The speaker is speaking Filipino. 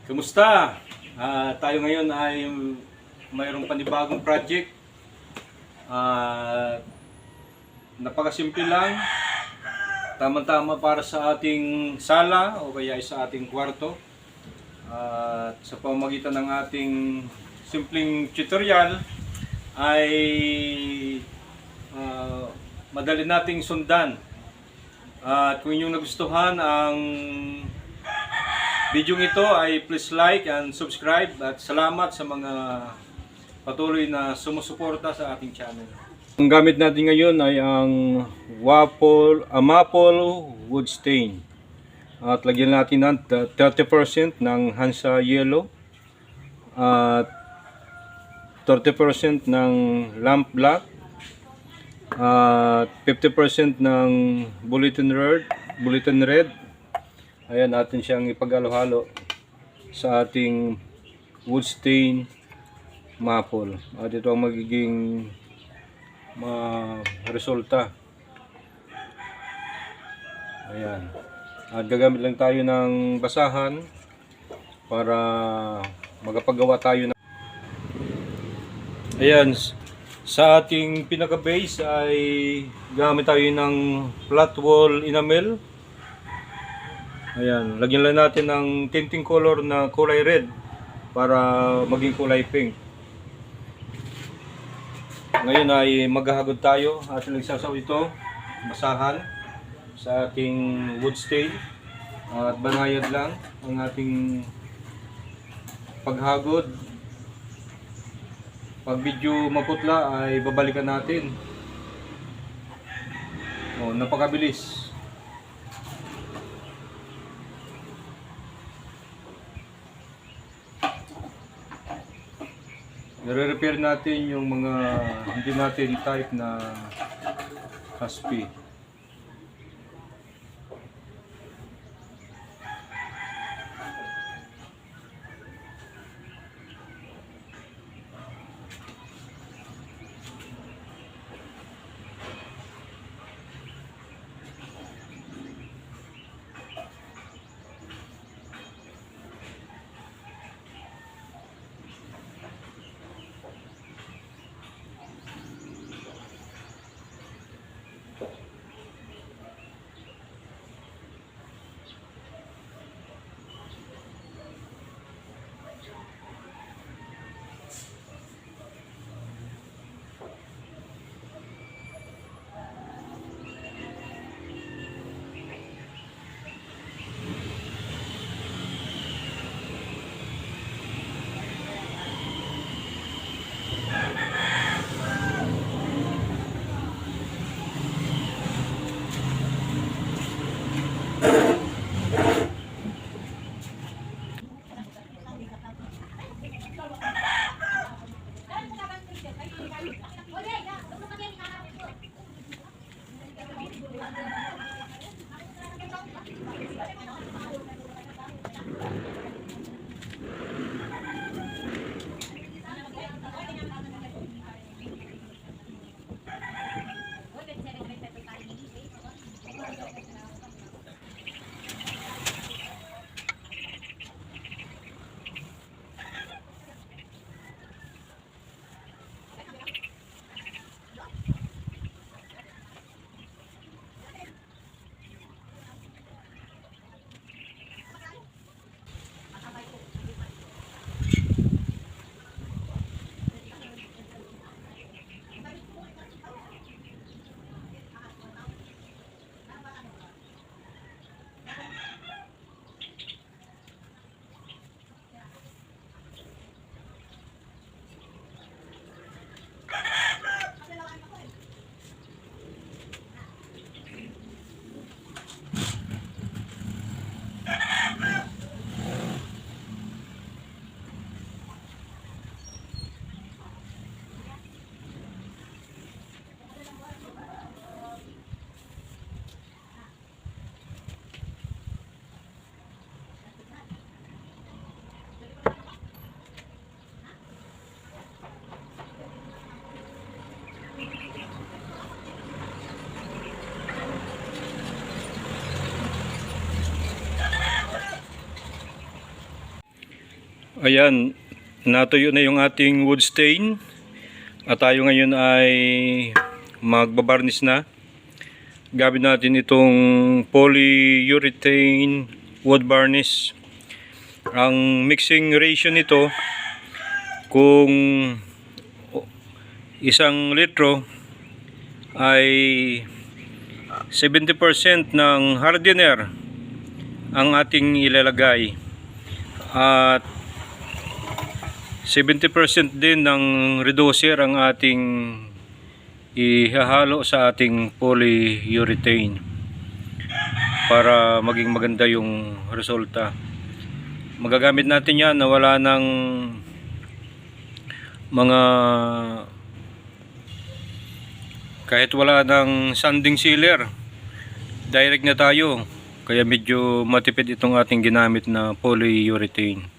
Kumusta? Tayo ngayon ay mayroong panibagong project. Ah, Napakasimple lang. Tama-tama para sa ating sala o kaya sa ating kwarto. At sa pamamagitan ng ating simpleng tutorial ay madali nating sundan. At kung inyong nagustuhan ang video ito ay please like and subscribe at salamat sa mga patuloy na sumusuporta sa ating channel. Ang gamit natin ngayon ay ang maple wood stain. At lagyan natin ng 30% ng Hansa yellow at 30% ng lamp black at 50% ng bulletin red. Ayan, natin siyang ipag-halo-halo sa ating wood stain maple. At ito ang magiging resulta. Ayan. At gagamit lang tayo ng basahan para magpagawa tayo ng... Ayan, sa ating pinaka-base ay gamit tayo ng flat wall enamel. Ayan, lagyan lang natin ng tinting color na kulay red para maging kulay pink. Ngayon ay maghahagod tayo at nagsasaw ito, basahan sa ating wood stain at banayad lang ang ating paghagod. Pag medyo maputla ay babalikan natin. Napakabilis. Nire-repair natin yung mga hindi natin type na haspi. Ayan, natuyo na yung ating wood stain at tayo ngayon ay magbabarnish na. Gamit natin itong polyurethane wood varnish. Ang mixing ratio nito, kung 1 litro ay 70% ng hardener ang ating ilalagay at 70% din ng reducer ang ating ihahalo sa ating polyurethane para maging maganda yung resulta. Magagamit natin yan na wala ng mga kahit wala ng sanding sealer, direct na tayo, kaya medyo matipid itong ating ginamit na polyurethane.